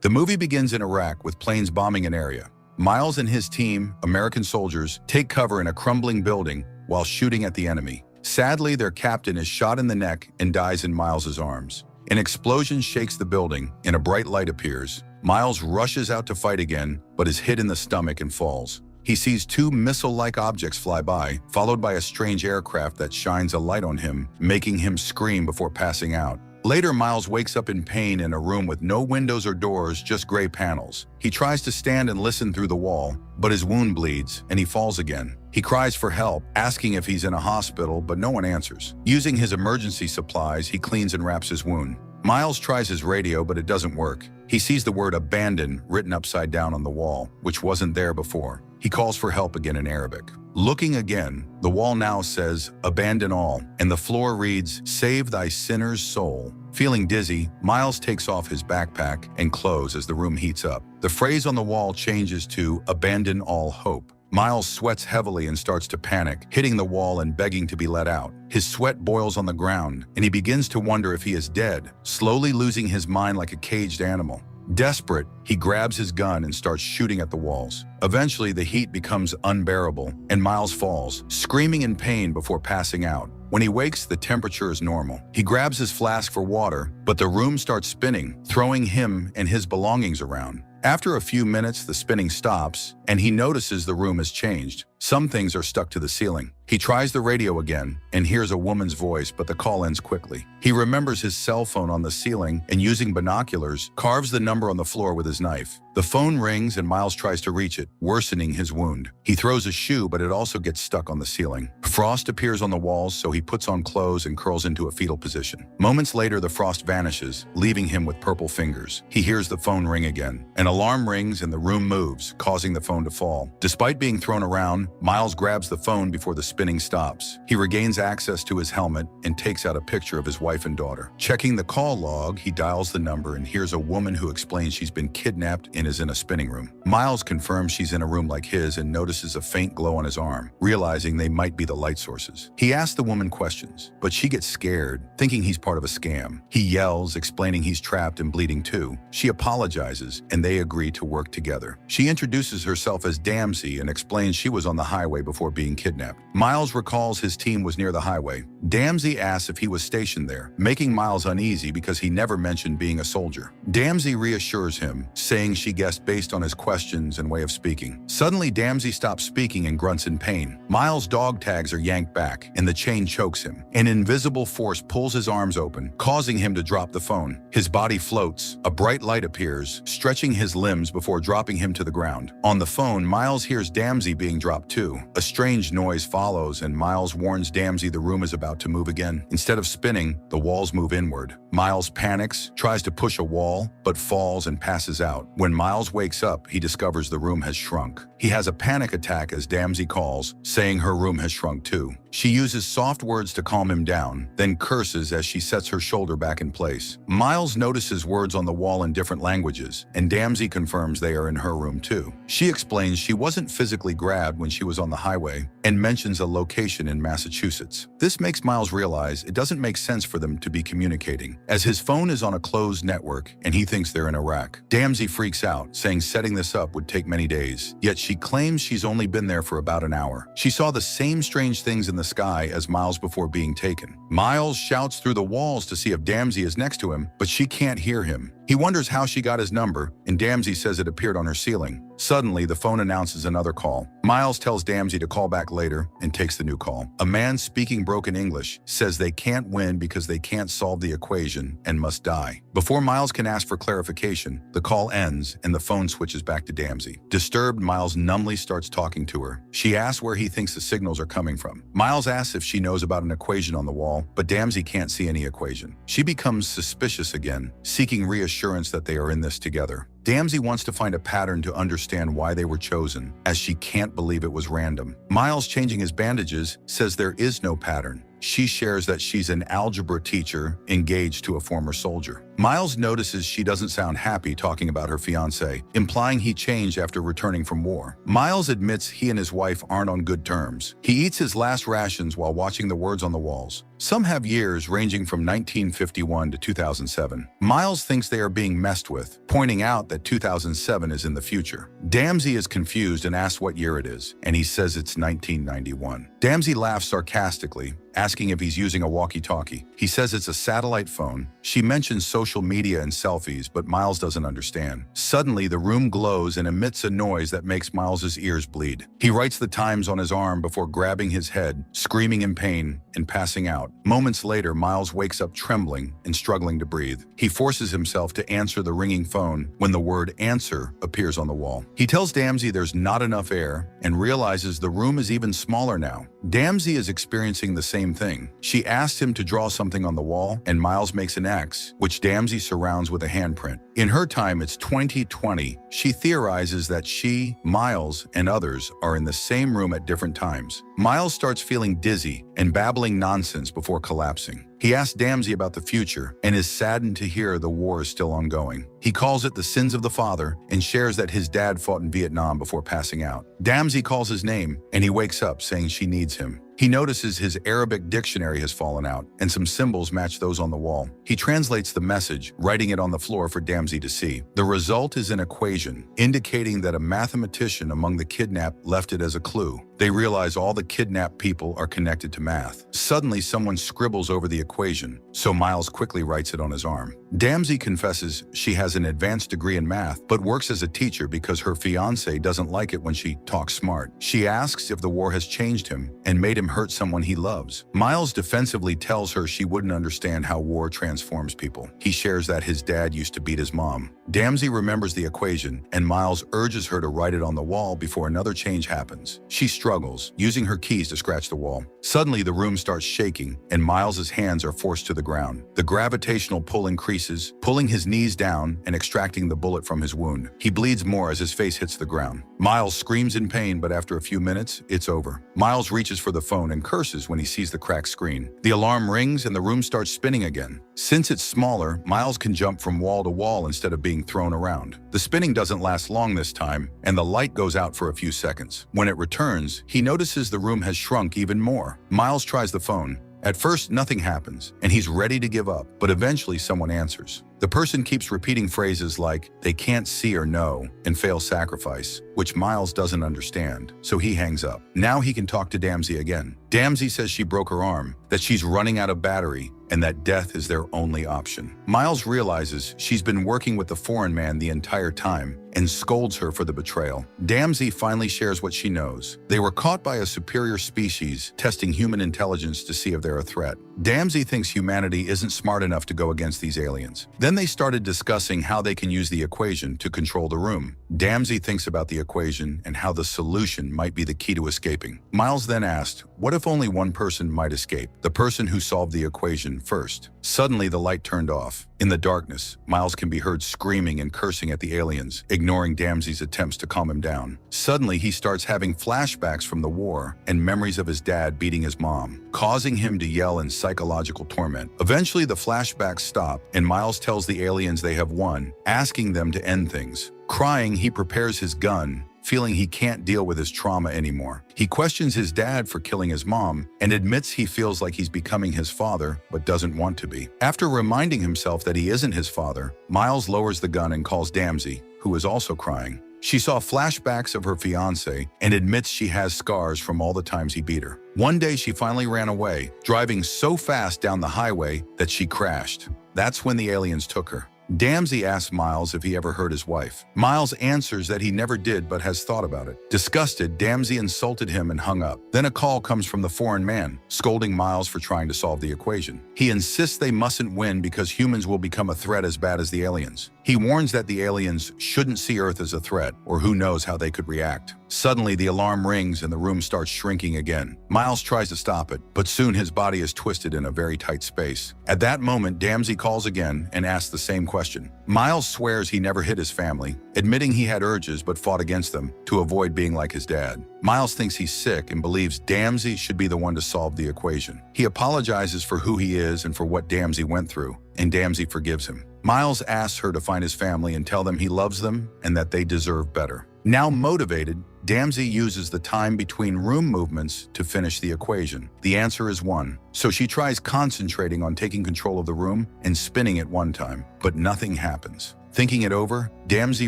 The movie begins in Iraq with planes bombing an area. Miles and his team, American soldiers, take cover in a crumbling building while shooting at the enemy. Sadly, their captain is shot in the neck and dies in Miles's arms. An explosion shakes the building and a bright light appears. Miles rushes out to fight again, but is hit in the stomach and falls. He sees two missile-like objects fly by, followed by a strange aircraft that shines a light on him, making him scream before passing out. Later, Miles wakes up in pain in a room with no windows or doors, just gray panels. He tries to stand and listen through the wall, but his wound bleeds, and he falls again. He cries for help, asking if he's in a hospital, but no one answers. Using his emergency supplies, he cleans and wraps his wound. Miles tries his radio, but it doesn't work. He sees the word abandon written upside down on the wall, which wasn't there before. He calls for help again in Arabic. Looking again, the wall now says, "Abandon all," and the floor reads, "Save thy sinner's soul." Feeling dizzy, Miles takes off his backpack and clothes as the room heats up. The phrase on the wall changes to, "Abandon all hope." Miles sweats heavily and starts to panic, hitting the wall and begging to be let out. His sweat boils on the ground, and he begins to wonder if he is dead, slowly losing his mind like a caged animal. Desperate, he grabs his gun and starts shooting at the walls. Eventually, the heat becomes unbearable, and Miles falls, screaming in pain before passing out. When he wakes, the temperature is normal. He grabs his flask for water, but the room starts spinning, throwing him and his belongings around. After a few minutes, the spinning stops, and he notices the room has changed. Some things are stuck to the ceiling. He tries the radio again and hears a woman's voice, but the call ends quickly. He remembers his cell phone on the ceiling and, using binoculars, carves the number on the floor with his knife. The phone rings and Miles tries to reach it, worsening his wound. He throws a shoe, but it also gets stuck on the ceiling. Frost appears on the walls, so he puts on clothes and curls into a fetal position. Moments later, the frost vanishes, leaving him with purple fingers. He hears the phone ring again. An alarm rings and the room moves, causing the phone to fall. Despite being thrown around, Miles grabs the phone before the spinning stops. He regains access to his helmet and takes out a picture of his wife and daughter. Checking the call log, he dials the number and hears a woman who explains she's been kidnapped and is in a spinning room. Miles confirms she's in a room like his and notices a faint glow on his arm, realizing they might be the light sources. He asks the woman questions, but she gets scared, thinking he's part of a scam. He yells, explaining he's trapped and bleeding too. She apologizes, and they agree to work together. She introduces herself as Damsey and explains she was on the highway before being kidnapped. Miles recalls his team was near the highway. Damsey asks if he was stationed there, making Miles uneasy because he never mentioned being a soldier. Damsey reassures him, saying she guessed based on his questions and way of speaking. Suddenly, Damsey stops speaking and grunts in pain. Miles' dog tags are yanked back, and the chain chokes him. An invisible force pulls his arms open, causing him to drop the phone. His body floats. A bright light appears, stretching his limbs before dropping him to the ground. On the phone, Miles hears Damsey being dropped too. A strange noise follows, and Miles warns Damsey the room is about to move again. Instead of spinning, the walls move inward. Miles panics, tries to push a wall, but falls and passes out. When Miles wakes up, he discovers the room has shrunk. He has a panic attack as Damsey calls, saying her room has shrunk too. She uses soft words to calm him down, then curses as she sets her shoulder back in place. Miles notices words on the wall in different languages, and Damsey confirms they are in her room too. She explains she wasn't physically grabbed when she was on the highway, and mentions a location in Massachusetts. This makes Miles realize it doesn't make sense for them to be communicating, as his phone is on a closed network and he thinks they're in Iraq. Damsey freaks out, saying setting this up would take many days, yet she claims she's only been there for about an hour. She saw the same strange things in the sky as Miles before being taken. Miles shouts through the walls to see if Damsey is next to him, but she can't hear him. He wonders how she got his number, and Damsey says it appeared on her ceiling. Suddenly, the phone announces another call. Miles tells Damsey to call back later and takes the new call. A man speaking broken English says they can't win because they can't solve the equation and must die. Before Miles can ask for clarification, the call ends and the phone switches back to Damsey. Disturbed, Miles numbly starts talking to her. She asks where he thinks the signals are coming from. Miles asks if she knows about an equation on the wall, but Damsey can't see any equation. She becomes suspicious again, seeking reassurance that they are in this together. Damsey wants to find a pattern to understand why they were chosen, as she can't believe it was random. Miles, changing his bandages, says there is no pattern. She shares that she's an algebra teacher engaged to a former soldier. Miles notices she doesn't sound happy talking about her fiancé, implying he changed after returning from war. Miles admits he and his wife aren't on good terms. He eats his last rations while watching the words on the walls. Some have years ranging from 1951 to 2007. Miles thinks they are being messed with, pointing out that 2007 is in the future. Damsey is confused and asks what year it is, and he says it's 1991. Damsey laughs sarcastically, asking if he's using a walkie-talkie. He says it's a satellite phone. She mentions social media and selfies, but Miles doesn't understand. Suddenly, the room glows and emits a noise that makes Miles's ears bleed. He writes the times on his arm before grabbing his head, screaming in pain, and passing out. Moments later, Miles wakes up trembling and struggling to breathe. He forces himself to answer the ringing phone when the word "answer" appears on the wall. He tells Damsey there's not enough air and realizes the room is even smaller now. Damsey is experiencing the same thing. She asks him to draw something on the wall, and Miles makes an X, which Damsey surrounds with a handprint. In her time, it's 2020. She theorizes that she, Miles, and others are in the same room at different times. Miles starts feeling dizzy and babbling nonsense before collapsing. He asks Damsey about the future and is saddened to hear the war is still ongoing. He calls it the sins of the father and shares that his dad fought in Vietnam before passing out. Damsey calls his name and he wakes up saying she needs him. He notices his Arabic dictionary has fallen out and some symbols match those on the wall. He translates the message, writing it on the floor for Damsey to see. The result is an equation, indicating that a mathematician among the kidnapped left it as a clue. They realize all the kidnapped people are connected to math. Suddenly, someone scribbles over the equation, so Miles quickly writes it on his arm. Damsey confesses she has an advanced degree in math, but works as a teacher because her fiancé doesn't like it when she talks smart. She asks if the war has changed him and made him hurt someone he loves. Miles defensively tells her she wouldn't understand how war transforms people. He shares that his dad used to beat his mom. Damsey remembers the equation, and Miles urges her to write it on the wall before another change happens. She struggles, using her keys to scratch the wall. Suddenly, the room starts shaking, and Miles's hands are forced to the ground. The gravitational pull increases, pulling his knees down and extracting the bullet from his wound. He bleeds more as his face hits the ground. Miles screams in pain, but after a few minutes, it's over. Miles reaches for the phone and curses when he sees the cracked screen. The alarm rings and the room starts spinning again. Since it's smaller, Miles can jump from wall to wall instead of being thrown around. The spinning doesn't last long this time, and the light goes out for a few seconds. When it returns, he notices the room has shrunk even more. Miles tries the phone. At first, nothing happens, and he's ready to give up, but eventually someone answers. The person keeps repeating phrases like, "they can't see or know," and "fail sacrifice," which Miles doesn't understand, so he hangs up. Now he can talk to Damsey again. Damsey says she broke her arm, that she's running out of battery, and that death is their only option. Miles realizes she's been working with the foreign man the entire time and scolds her for the betrayal. Damsey finally shares what she knows. They were caught by a superior species testing human intelligence to see if they're a threat. Damsey thinks humanity isn't smart enough to go against these aliens. Then they started discussing how they can use the equation to control the room. Damsey thinks about the equation and how the solution might be the key to escaping. Miles then asked, what if only one person might escape? The person who solved the equation first. Suddenly, the light turned off. In the darkness, Miles can be heard screaming and cursing at the aliens, ignoring Damsey's attempts to calm him down. Suddenly, he starts having flashbacks from the war and memories of his dad beating his mom, causing him to yell in psychological torment. Eventually, the flashbacks stop, and Miles tells the aliens they have won, asking them to end things. Crying, he prepares his gun, feeling he can't deal with his trauma anymore. He questions his dad for killing his mom and admits he feels like he's becoming his father but doesn't want to be. After reminding himself that he isn't his father, Miles lowers the gun and calls Damsey, who is also crying. She saw flashbacks of her fiancé and admits she has scars from all the times he beat her. One day she finally ran away, driving so fast down the highway that she crashed. That's when the aliens took her. Damsey asks Miles if he ever hurt his wife. Miles answers that he never did but has thought about it. Disgusted, Damsey insulted him and hung up. Then a call comes from the foreign man, scolding Miles for trying to solve the equation. He insists they mustn't win because humans will become a threat as bad as the aliens. He warns that the aliens shouldn't see Earth as a threat, or who knows how they could react. Suddenly, the alarm rings and the room starts shrinking again. Miles tries to stop it, but soon his body is twisted in a very tight space. At that moment, Damsey calls again and asks the same question. Miles swears he never hit his family, admitting he had urges but fought against them to avoid being like his dad. Miles thinks he's sick and believes Damsey should be the one to solve the equation. He apologizes for who he is and for what Damsey went through, and Damsey forgives him. Miles asks her to find his family and tell them he loves them and that they deserve better. Now motivated, Damsey uses the time between room movements to finish the equation. The answer is 1. So she tries concentrating on taking control of the room and spinning it one time, but nothing happens. Thinking it over, Damsey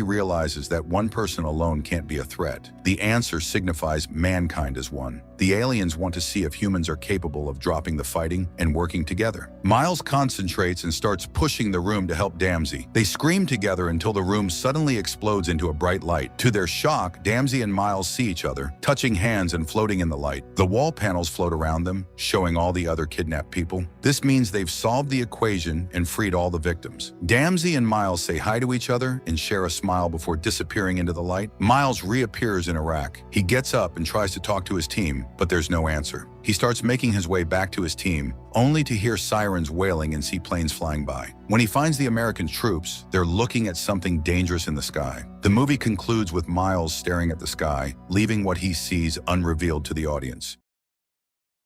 realizes that one person alone can't be a threat. The answer signifies mankind as one. The aliens want to see if humans are capable of dropping the fighting and working together. Miles concentrates and starts pushing the room to help Damsey. They scream together until the room suddenly explodes into a bright light. To their shock, Damsey and Miles see each other, touching hands and floating in the light. The wall panels float around them, showing all the other kidnapped people. This means they've solved the equation and freed all the victims. Damsey and Miles say hi to each other and share a smile before disappearing into the light. Miles reappears in Iraq. He gets up and tries to talk to his team, but there's no answer. He starts making his way back to his team, only to hear sirens wailing and see planes flying by. When he finds the American troops, they're looking at something dangerous in the sky. The movie concludes with Miles staring at the sky, leaving what he sees unrevealed to the audience.